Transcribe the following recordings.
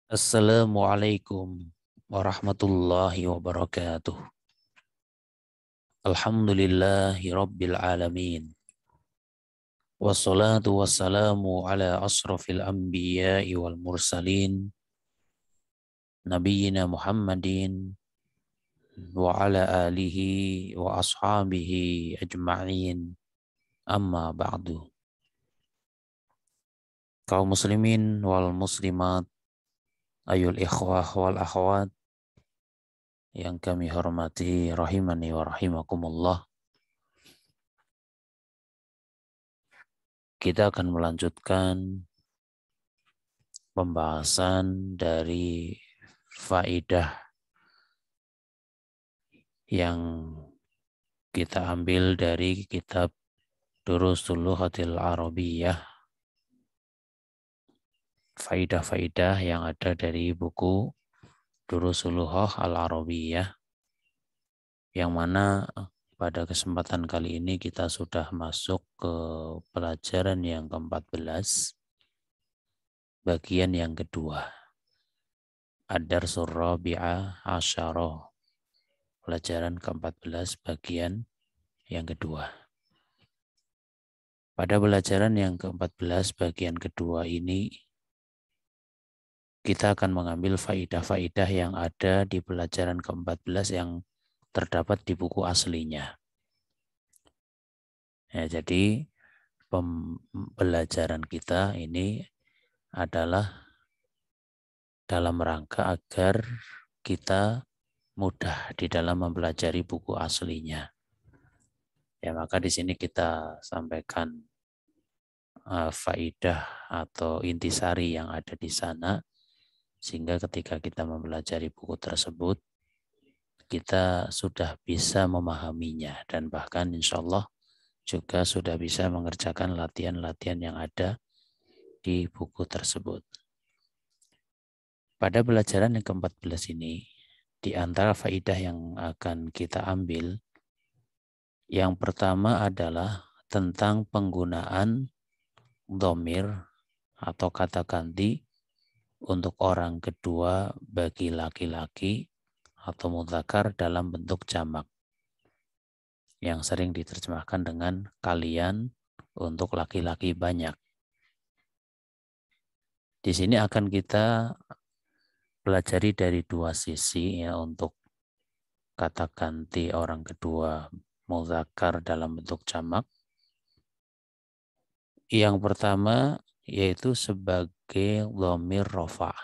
Assalamualaikum warahmatullahi wabarakatuh. Alhamdulillahi rabbil alamin. Wassalatu wassalamu ala asrafil anbiya'i wal mursalin. Nabiyyina Muhammadin wa ala alihi wa ashabihi ajma'in. Amma ba'du. Kaum muslimin wal muslimat, ayul ikhwah wal akhwat yang kami hormati rahimani wa rahimakumullah. Kita akan melanjutkan pembahasan dari faedah yang kita ambil dari kitab Durusul Lughatil Arabiyyah. Faedah-faedah yang ada dari buku Durusul Lughah Al-Arabiyyah, yang mana pada kesempatan kali ini kita sudah masuk ke pelajaran yang ke-14, bagian yang kedua. Ad-Darsul Rabi'a Asyara, pelajaran ke-14 bagian yang kedua. Pada pelajaran yang ke-14 bagian kedua ini, kita akan mengambil faidah-faidah yang ada di pelajaran ke-14 yang terdapat di buku aslinya. Ya, jadi pembelajaran kita ini adalah dalam rangka agar kita mudah di dalam mempelajari buku aslinya. Ya, maka di sini kita sampaikan faidah atau intisari yang ada di sana, sehingga ketika kita mempelajari buku tersebut, kita sudah bisa memahaminya dan bahkan insya Allah juga sudah bisa mengerjakan latihan-latihan yang ada di buku tersebut. Pada pelajaran yang ke-14 ini, di antara faidah yang akan kita ambil, yang pertama adalah tentang penggunaan dhamir atau kata ganti untuk orang kedua bagi laki-laki atau mudzakkar dalam bentuk jamak, yang sering diterjemahkan dengan kalian untuk laki-laki banyak. Di sini akan kita pelajari dari dua sisi ya untuk kata ganti orang kedua mudzakkar dalam bentuk jamak. Yang pertama yaitu sebagai dhamir rafa.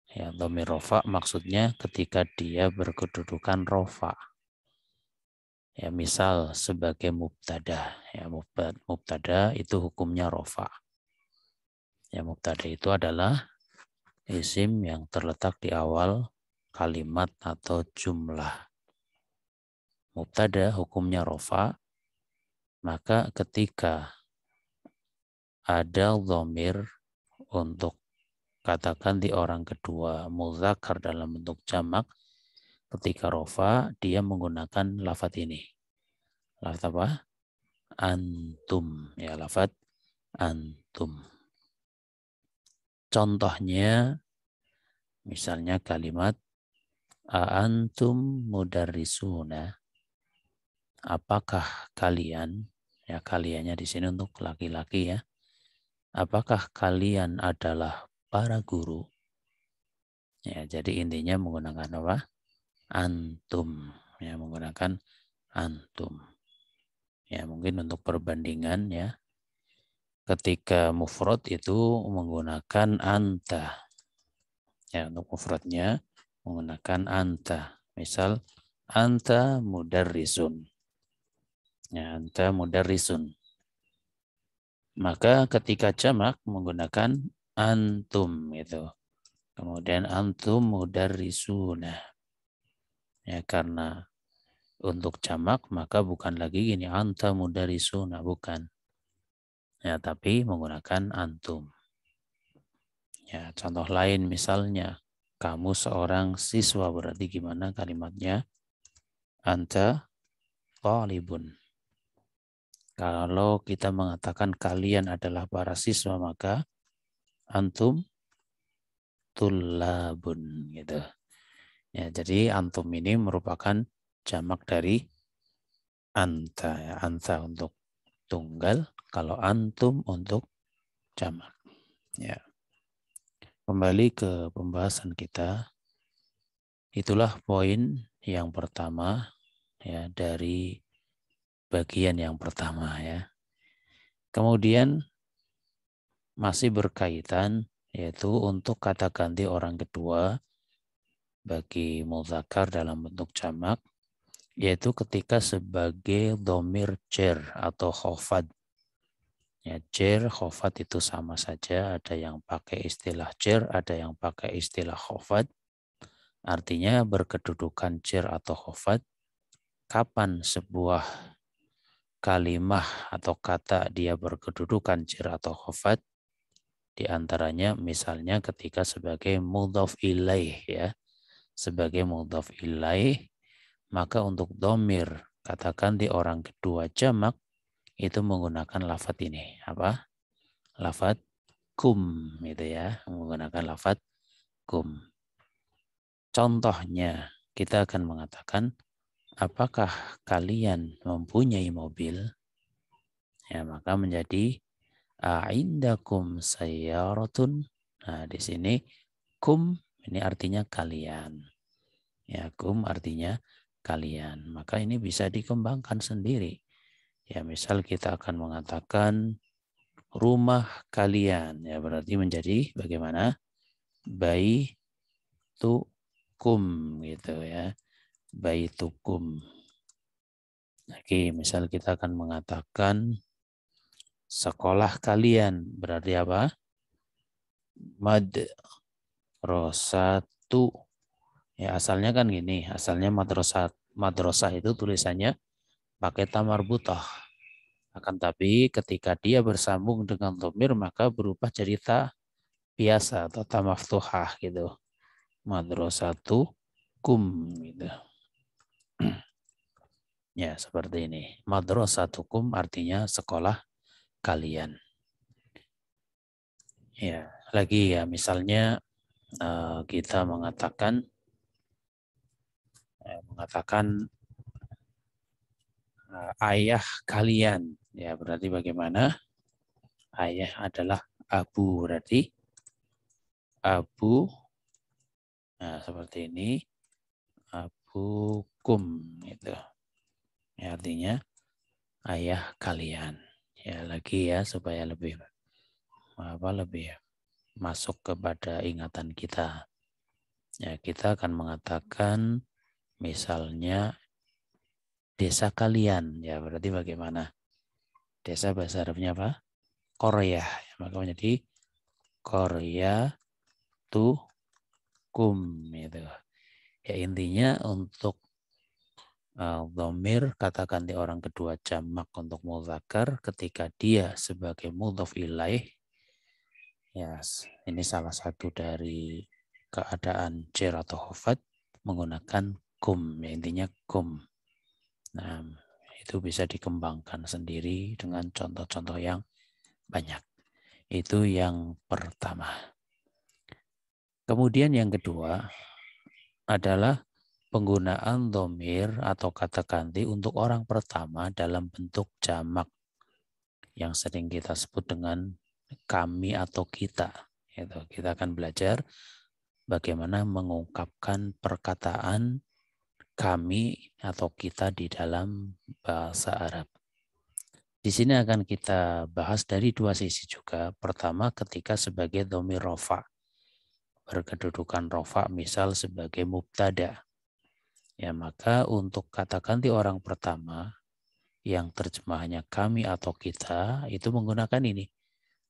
Ya, dhamir rafa maksudnya ketika dia berkedudukan rafa. Ya, misal sebagai mubtada. Ya, mubtada itu hukumnya rafa. Ya, mubtada itu adalah isim yang terletak di awal kalimat atau jumlah. Mubtada hukumnya rafa, maka ketika ada dhamir untuk katakan di orang kedua mudzakkar dalam bentuk jamak, ketika rafa dia menggunakan lafadz ini. Lafadz apa? Antum. Ya, lafadz antum. Contohnya misalnya kalimat antum mudarrisuna. Apakah kalian, ya kaliannya di sini untuk laki-laki ya. Apakah kalian adalah para guru? Ya, jadi intinya menggunakan apa? Antum. Ya, menggunakan antum. Ya, mungkin untuk perbandingan ya. Ketika mufrad itu menggunakan anta. Ya, untuk mufradnya menggunakan anta. Misal anta mudarrisun. Ya, anta mudarrisun. Maka ketika jamak menggunakan antum itu. Kemudian antum mudarrisuna. Ya, karena untuk jamak maka bukan lagi ini anta mudarrisuna, bukan. Ya, tapi menggunakan antum. Ya, contoh lain misalnya kamu seorang siswa, berarti gimana kalimatnya? Anta talibun. Kalau kita mengatakan kalian adalah para siswa, maka antum tullabun gitu. Ya, jadi antum ini merupakan jamak dari anta ya. Anta untuk tunggal, kalau antum untuk jamak. Ya. Kembali ke pembahasan kita. Itulah poin yang pertama ya dari bagian yang pertama ya. Kemudian masih berkaitan yaitu untuk kata ganti orang kedua bagi mudzakkar dalam bentuk jamak, yaitu ketika sebagai dhamir jar atau khofad. Ya, jar, khofad itu sama saja, ada yang pakai istilah jar, ada yang pakai istilah khofad. Artinya berkedudukan jar atau khofad. Kapan sebuah kalimah atau kata dia berkedudukan jar atau khofad? Di antaranya misalnya ketika sebagai mudhaf ilaih ya. Sebagai mudhaf ilaih, maka untuk dhamir katakan di orang kedua jamak itu menggunakan lafadz ini. Apa? Lafadz kum gitu ya. Menggunakan lafadz kum. Contohnya kita akan mengatakan apakah kalian mempunyai mobil? Ya, maka menjadi a'indakum sayyaratun. Nah, di sini kum ini artinya kalian. Ya, kum artinya kalian. Maka ini bisa dikembangkan sendiri. Ya, misal kita akan mengatakan rumah kalian. Ya, berarti menjadi bagaimana? Baitukum gitu ya. Baitukum. Oke, misal kita akan mengatakan sekolah kalian. Berarti apa? Madrasatu. Ya, asalnya kan gini, asalnya madrasah itu tulisannya pakai ta marbutah. Akan tapi ketika dia bersambung dengan dhamir maka berubah jadi ta biasa atau ta maftuhah gitu. Madrasatu kum gitu. Ya, seperti ini. Madrasatukum artinya sekolah kalian. Ya, lagi ya misalnya kita mengatakan ayah kalian. Ya, berarti bagaimana? Ayah adalah abu, berarti abu. Nah, seperti ini. Abukum itu. Ya, artinya ayah kalian. Ya, lagi ya supaya lebih masuk kepada ingatan kita. Ya, kita akan mengatakan misalnya desa kalian. Ya, berarti bagaimana? Desa bahasa Arabnya apa? Korea. Ya, maka menjadi Korea kum itu. Ya, intinya untuk dhamir kata ganti orang kedua jamak untuk mudzakkar ketika dia sebagai mudhaf ilaih. Ya, ini salah satu dari keadaan jar atau khofat menggunakan kum, ya, intinya kum. Nah, itu bisa dikembangkan sendiri dengan contoh-contoh yang banyak. Itu yang pertama. Kemudian yang kedua adalah penggunaan dhamir atau kata ganti untuk orang pertama dalam bentuk jamak yang sering kita sebut dengan kami atau kita. Kita akan belajar bagaimana mengungkapkan perkataan kami atau kita di dalam bahasa Arab. Di sini akan kita bahas dari dua sisi juga. Pertama ketika sebagai dhamir rofa. Berkedudukan rofa misal sebagai mubtada. Ya, maka untuk kata ganti orang pertama yang terjemahannya kami atau kita itu menggunakan ini.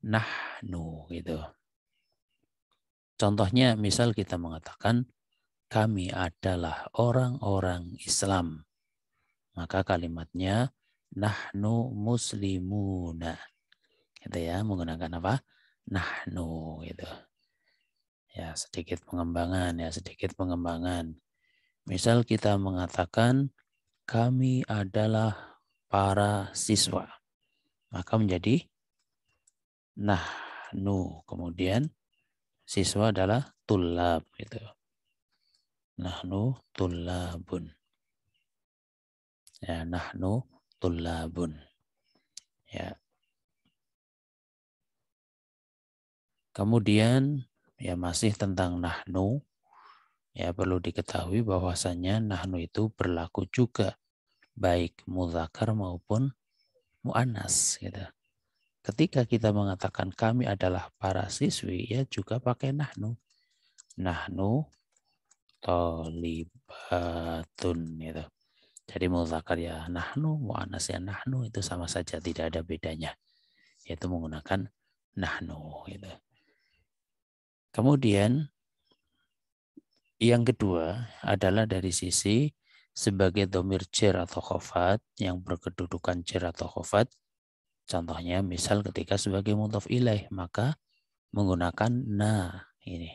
Nahnu gitu. Contohnya misal kita mengatakan kami adalah orang-orang Islam. Maka kalimatnya nahnu muslimuna. Gitu ya, menggunakan apa? Nahnu gitu. Ya, sedikit pengembangan. Misal kita mengatakan kami adalah para siswa. Maka menjadi nahnu. Kemudian siswa adalah tulab gitu. Nahnu tullabun. Ya, nahnu tullabun. Ya. Kemudian ya masih tentang nahnu. Ya perlu diketahui bahwasanya nahnu itu berlaku juga baik muzakkar maupun muannas gitu. Ketika kita mengatakan kami adalah para siswi ya juga pakai nahnu. Nahnu tholibatun gitu. Jadi muzakkar ya nahnu, muannas ya nahnu itu sama saja, tidak ada bedanya. Yaitu menggunakan nahnu gitu. Kemudian yang kedua adalah dari sisi sebagai domir jar atau khofat yang berkedudukan jar atau khofat. Contohnya misal ketika sebagai mudhaf ilaih maka menggunakan na ini.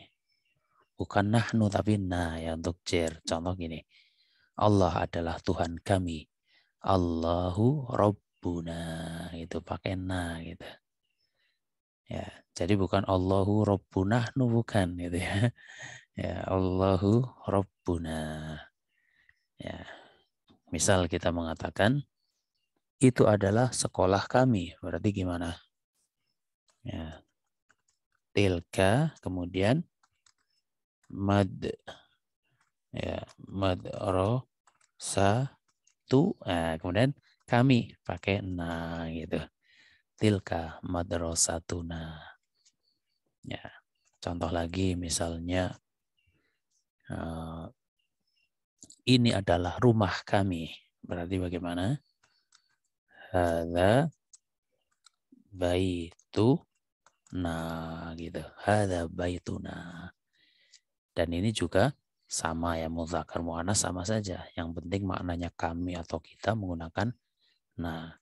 Bukan nahnu tapi na ya untuk jar. Contoh gini. Allah adalah Tuhan kami. Allahu Rabbuna. Itu pakai na gitu. Ya, jadi bukan Allahu Rabbuna nahnu bukan gitu ya. Ya, Allahu Rabbuna. Ya. Misal kita mengatakan itu adalah sekolah kami. Berarti gimana? Ya. Tilka kemudian mad ya madrasatu. Nah, kemudian kami pakai na gitu. Tilka madrasatuna. Ya. Contoh lagi misalnya ini adalah rumah kami. Berarti bagaimana? Hadza baituna gitu. Hadza baituna. Dan ini juga sama ya, muzakkar muannas sama saja. Yang penting maknanya kami atau kita menggunakan nah.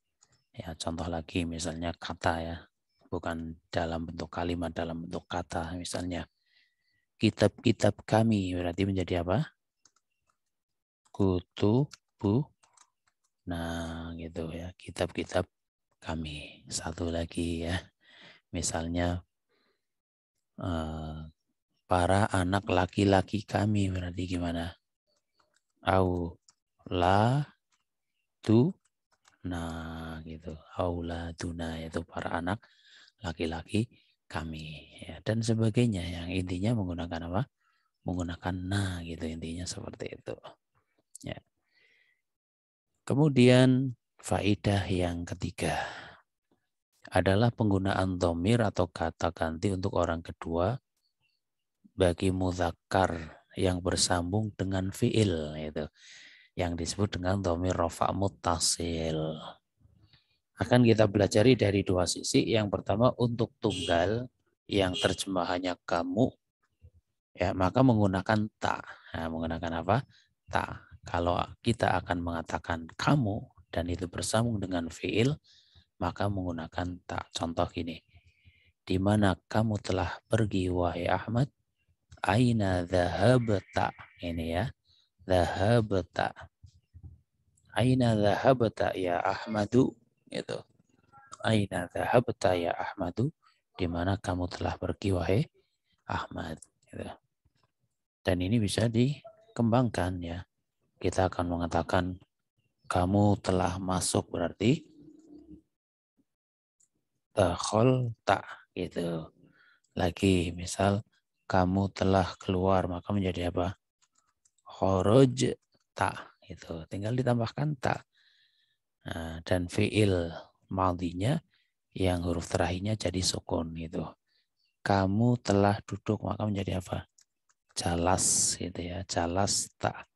Ya, contoh lagi misalnya kata ya. Bukan dalam bentuk kalimat, dalam bentuk kata. Misalnya kitab-kitab kami berarti menjadi apa? Kutubu. Nah, gitu ya. Kitab-kitab kami. Satu lagi ya. Misalnya para anak laki-laki kami berarti gimana? Nah gitu. Auladuna itu para anak laki-laki kami ya, dan sebagainya. Yang intinya menggunakan apa? Menggunakan na gitu, intinya seperti itu. Ya. Kemudian faidah yang ketiga adalah penggunaan dhamir atau kata ganti untuk orang kedua bagi muzakkar yang bersambung dengan fiil itu, yang disebut dengan dhamir rafa' muttasil. Akan kita pelajari dari dua sisi. Yang pertama untuk tunggal yang terjemahannya kamu, ya maka menggunakan ta. Nah, menggunakan apa? Ta. Kalau kita akan mengatakan kamu dan itu bersambung dengan fiil, maka menggunakan ta. Contoh gini, di mana kamu telah pergi wahai Ahmad? Aina dhahabta. Ini ya, dhahabta. Aina dhahabta ya Ahmadu. Gitu. Aina dhahabta ya Ahmadu, di mana kamu telah pergi wahai Ahmad. Gitu. Dan ini bisa dikembangkan ya. Kita akan mengatakan kamu telah masuk berarti dakhalta gitu. Lagi misal kamu telah keluar maka menjadi apa? Kharajta gitu. Tinggal ditambahkan ta. Nah, dan fiil madhinya yang huruf terakhirnya jadi sukun gitu. Kamu telah duduk maka menjadi apa? Jalas gitu ya, jalas tak.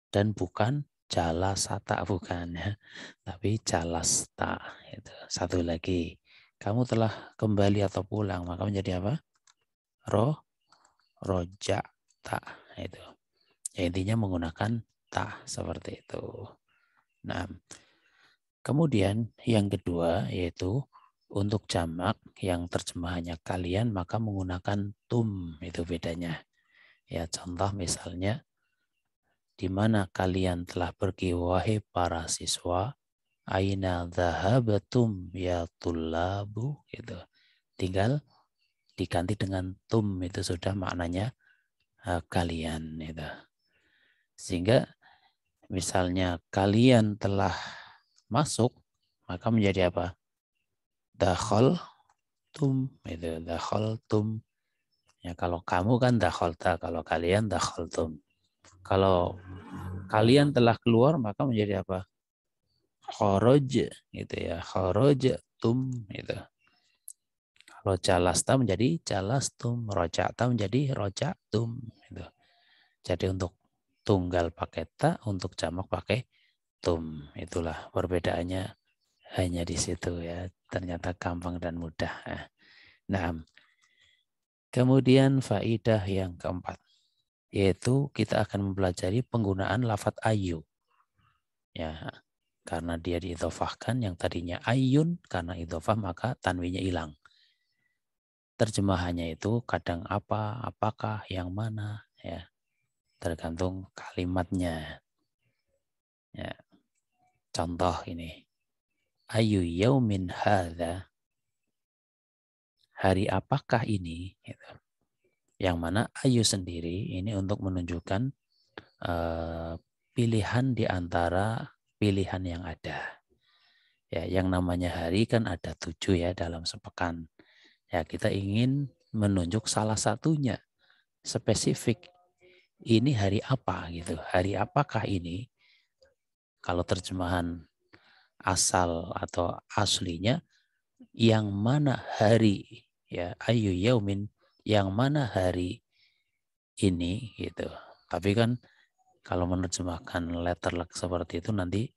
Dan bukan jalasata bukan ya, tapi jalas tak itu. Satu lagi, kamu telah kembali atau pulang maka menjadi apa? Rojak tak itu. Ya, intinya menggunakan tak seperti itu. Nah, kemudian yang kedua yaitu untuk jamak yang terjemahannya kalian maka menggunakan tum, itu bedanya. Ya, contoh misalnya di mana kalian telah pergi wahai para siswa? Aina dhahabatum ya tullabu gitu. Tinggal diganti dengan tum, itu sudah maknanya kalian itu. Sehingga misalnya kalian telah masuk, maka menjadi apa? Dakhal tum, itu dakhal tum. Ya, kalau kamu kan dakhalta, kalau kalian dakhaltum. Kalau kalian telah keluar, maka menjadi apa? Kharaj, gitu ya. Kharajatum, itu. Kalau jalasta menjadi jalastum, roja'ta menjadi rojatum, gitu. Jadi untuk tunggal pakai ta, untuk jamak pakai tum. Itulah perbedaannya, hanya di situ ya. Ternyata gampang dan mudah. Nah, kemudian faidah yang keempat, yaitu kita akan mempelajari penggunaan lafadz ayu. Ya, karena dia diidhofahkan, yang tadinya ayun, karena idhofah maka tanwinnya hilang. Terjemahannya itu kadang apa, apakah, yang mana, ya, tergantung kalimatnya. Ya, contoh ini, ayu yaumin hadza, hari apakah ini, gitu. Yang mana ayu sendiri ini untuk menunjukkan pilihan di antara pilihan yang ada. Ya, yang namanya hari kan ada 7 ya dalam sepekan. Ya, kita ingin menunjuk salah satunya, spesifik. Ini hari apa gitu? Hari apakah ini? Kalau terjemahan asal atau aslinya, yang mana hari, ya, ayu yaumin, yang mana hari ini gitu. Tapi kan kalau menerjemahkan letterlek seperti itu nanti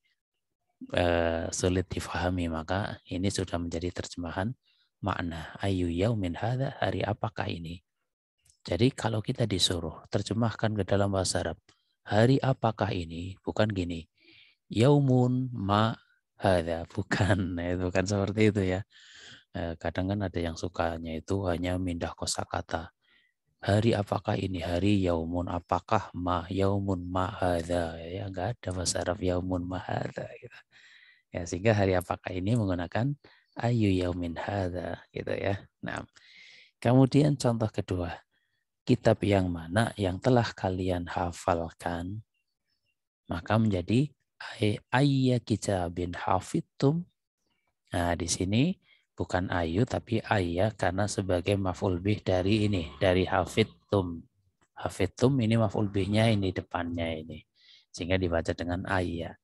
sulit difahami, maka ini sudah menjadi terjemahan makna. Ayu yaumin hadza, hari apakah ini? Jadi kalau kita disuruh terjemahkan ke dalam bahasa Arab, hari apakah ini? Bukan gini, yaumun ma hadza, bukan. Bukan seperti itu ya. Kadang kan ada yang sukanya itu hanya mindah kosakata. Hari apakah ini? Hari yaumun, apakah ma, yaumun ma hadza. Ya, enggak ada bahasa Arab yaumun ma hadza gitu. Ya, sehingga hari apakah ini menggunakan ayu yaumin hadza gitu ya. Nah, kemudian contoh kedua, kitab yang mana yang telah kalian hafalkan, maka menjadi ayya kitabin hafidtum. Nah, di sini bukan ayu tapi ayya karena sebagai maf'ul bih dari ini, dari hafidtum. Hafidtum ini maf'ul bihnya ini depannya ini. Sehingga dibaca dengan ayya.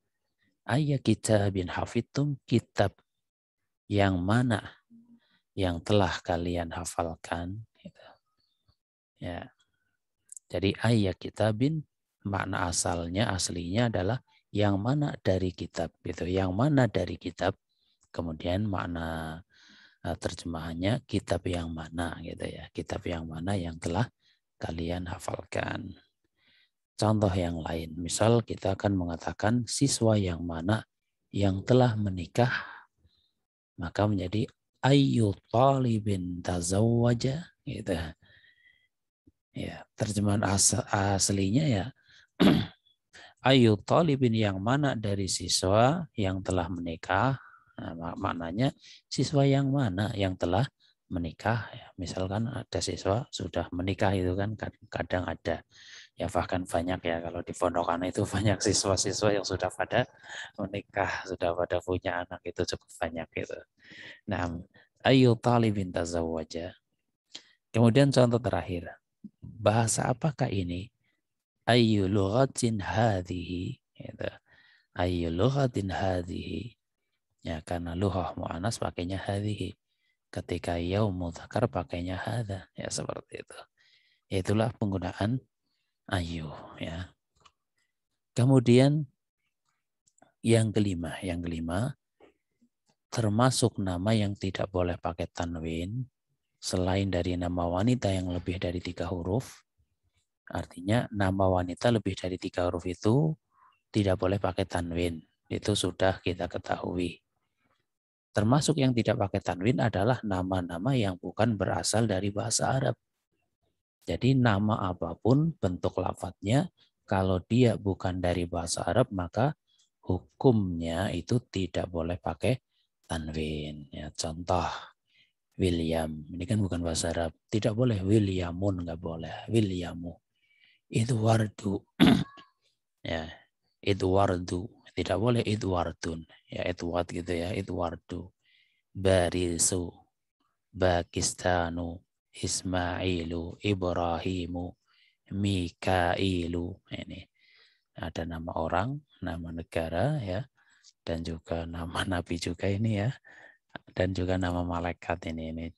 Ayya kitabin hafidtum, kitab yang mana yang telah kalian hafalkan. Gitu. Ya. Jadi ayat kitabin, makna asalnya, aslinya adalah yang mana dari kitab. Gitu. Yang mana dari kitab. Kemudian makna terjemahannya kitab yang mana. Gitu ya. Kitab yang mana yang telah kalian hafalkan. Contoh yang lain. Misal kita akan mengatakan siswa yang mana yang telah menikah. Maka menjadi ayyu talibin tazawwaja, gitu. Ya, terjemahan aslinya ya ayyu talibin, yang mana dari siswa yang telah menikah. Nah, maknanya siswa yang mana yang telah menikah. Ya, misalkan ada siswa sudah menikah, itu kan kadang ada. Ya bahkan banyak ya, kalau di pondokan itu banyak siswa-siswa yang sudah pada menikah, sudah pada punya anak, itu cukup banyak gitu. Nah, ayu talibin tazawwaja. Kemudian contoh terakhir, bahasa apakah ini? Ayu lughatin hadhihi. Gitu. Ayu lughatin hadhihi. Ya, karena lughah mu'anas pakainya hadhihi. Ketika yaum mudzakkar pakainya hadza. Ya, seperti itu. Itulah penggunaan ayu. Ya. Kemudian yang kelima, termasuk nama yang tidak boleh pakai tanwin selain dari nama wanita yang lebih dari 3 huruf. Artinya nama wanita lebih dari 3 huruf itu tidak boleh pakai tanwin. Itu sudah kita ketahui. Termasuk yang tidak pakai tanwin adalah nama-nama yang bukan berasal dari bahasa Arab. Jadi nama apapun bentuk lafadznya, kalau dia bukan dari bahasa Arab, maka hukumnya itu tidak boleh pakai tanwin. Ya, contoh, William. Ini kan bukan bahasa Arab. Tidak boleh Williamun, nggak boleh. Williamu. Edwardu. Ya, Edwardu. Tidak boleh Edwardun. Ya, Edward gitu ya. Edwardu. Barisu. Pakistanu. Ismailu. Ibrahimu. Mikailu. Ini ada nama orang, nama negara ya, dan juga nama nabi juga ini ya, dan juga nama malaikat ini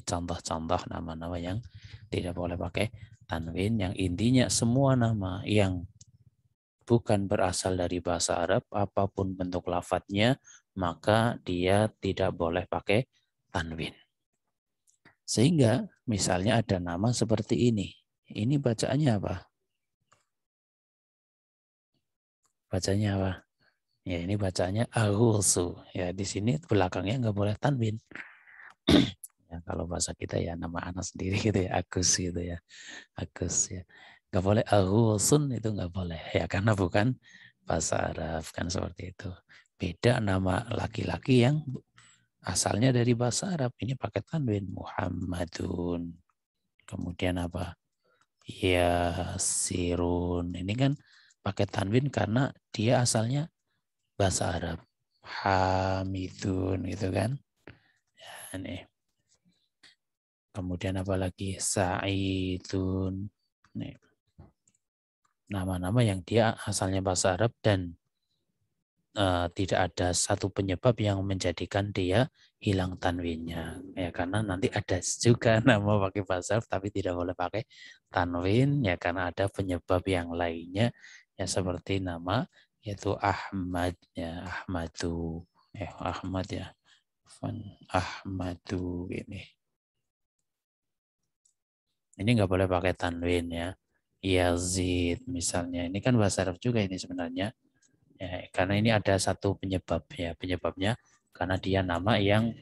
contoh-contoh nama-nama yang tidak boleh pakai tanwin, yang intinya semua nama yang bukan berasal dari bahasa Arab, apapun bentuk lafadznya, maka dia tidak boleh pakai tanwin. Sehingga misalnya ada nama seperti ini bacaannya apa? Bacanya apa? Ya, ini bacaannya Agusu. Ya, di sini belakangnya nggak boleh tanwin. Ya, kalau bahasa kita ya nama anak sendiri gitu ya, Agus gitu ya. Agus ya. Nggak boleh Agusun, itu nggak boleh. Ya, karena bukan bahasa Arab, kan seperti itu. Beda nama laki-laki yang asalnya dari bahasa Arab. Ini pakai tanwin. Muhammadun. Kemudian apa? Yasirun. Ini kan pakai tanwin karena dia asalnya bahasa Arab. Hamidun gitu kan. Ya, ini. Kemudian apa lagi? Sa'idun. Nih. Nama-nama yang dia asalnya bahasa Arab dan tidak ada satu penyebab yang menjadikan dia hilang tanwinnya. Ya, karena nanti ada juga nama pakai bahasa Arab tapi tidak boleh pakai tanwin ya, karena ada penyebab yang lainnya ya, seperti nama yaitu Ahmad ya, Ahmadu. Ahmad ya. Ahmadu ini. Ini nggak boleh pakai tanwin ya. Yazid misalnya. Ini kan bahasa Arab juga ini sebenarnya. Ya, karena ini ada satu penyebab ya. Penyebabnya karena dia nama yang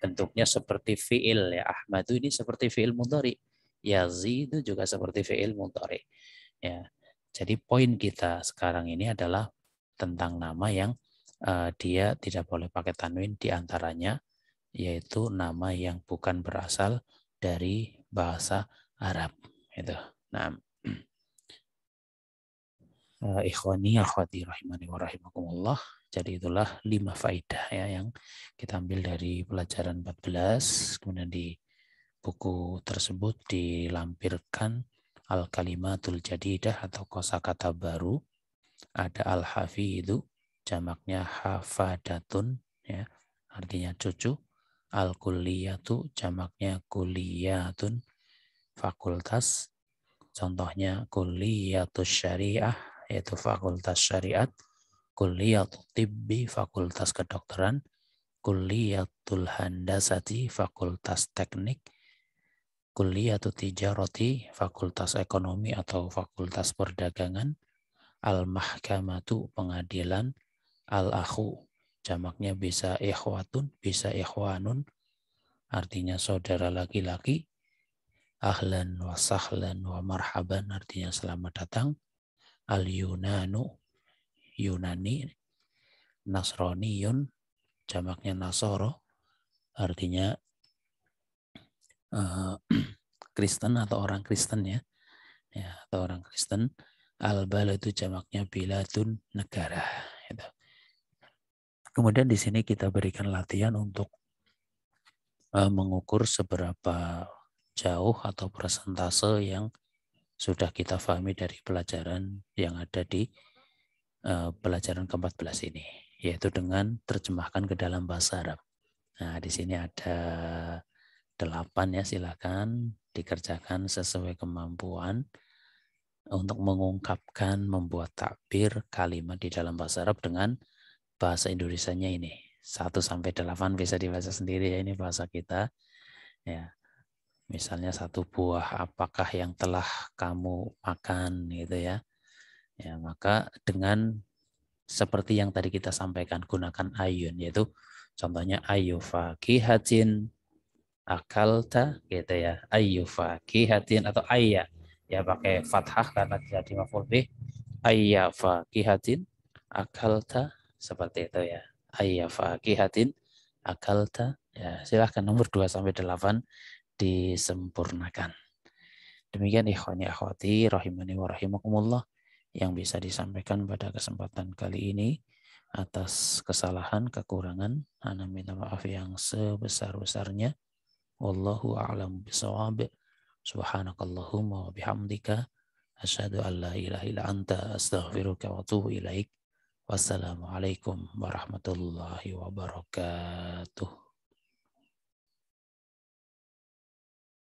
bentuknya seperti fiil ya. Ahmadu ini seperti fiil mudhari. Yazid itu juga seperti fiil mudhari. Ya. Jadi poin kita sekarang ini adalah tentang nama yang dia tidak boleh pakai tanwin, di antaranya yaitu nama yang bukan berasal dari bahasa Arab itu. Nah, ikhwani akhwati rahimani wa rahimakumullah. Jadi itulah 5 faedah ya yang kita ambil dari pelajaran 14. Kemudian di buku tersebut dilampirkan al-kalimatul jadidah atau kosakata baru. Ada al-hafidhu, jamaknya hafadatun ya, artinya cucu. Al-kulliyatu, jamaknya kulliyatun, fakultas. Contohnya kulliyatus syariah, yaitu fakultas syariat. Kulliyatul tibbi, fakultas kedokteran. Kulliyatul handasati, fakultas teknik. Kulliyatul tijarati, fakultas ekonomi atau fakultas perdagangan. Al-mahkamatu, pengadilan. Al-akhu, jamaknya bisa ikhwatun, bisa ikhwanun, artinya saudara laki-laki. Ahlan wa sahlan wa marhaban, artinya selamat datang. Al-yunanu, Yunani. Nasroniyun, jamaknya nasoro, artinya Kristen atau orang Kristen ya, atau orang Kristen. Al-bala itu jamaknya biladun, negara. Gitu. Kemudian di sini kita berikan latihan untuk mengukur seberapa jauh atau persentase yang sudah kita pahami dari pelajaran yang ada di pelajaran ke-14 ini, yaitu dengan terjemahkan ke dalam bahasa Arab. Nah, di sini ada 8 ya, silakan dikerjakan sesuai kemampuan untuk mengungkapkan, membuat takbir kalimat di dalam bahasa Arab dengan bahasa Indonesianya ini. 1-8 bisa dibaca sendiri ya, ini bahasa kita. Ya. Misalnya 1 buah apakah yang telah kamu makan gitu ya. Ya, maka dengan seperti yang tadi kita sampaikan, gunakan ayun, yaitu contohnya ayu fakihatin akalta gitu ya. Ayu fakihatin atau ayya ya pakai fathah karena jadi maf'ul bih. Ayya fakihatin akalta, seperti itu ya. Ayya fakihatin akalta Ya, silahkan nomor 2 sampai 8 disempurnakan. Demikian ikhwani akhwati rahimani wa rahimakumullah yang bisa disampaikan pada kesempatan kali ini. Atas kesalahan, kekurangan, ana minta maaf yang sebesar-besarnya. Wallahu a'lam bishawab. Subhanakallahumma wa bihamdika asyhadu an la ilaha illa anta astaghfiruka wa atubu ilaik. Wassalamualaikum warahmatullahi wabarakatuh.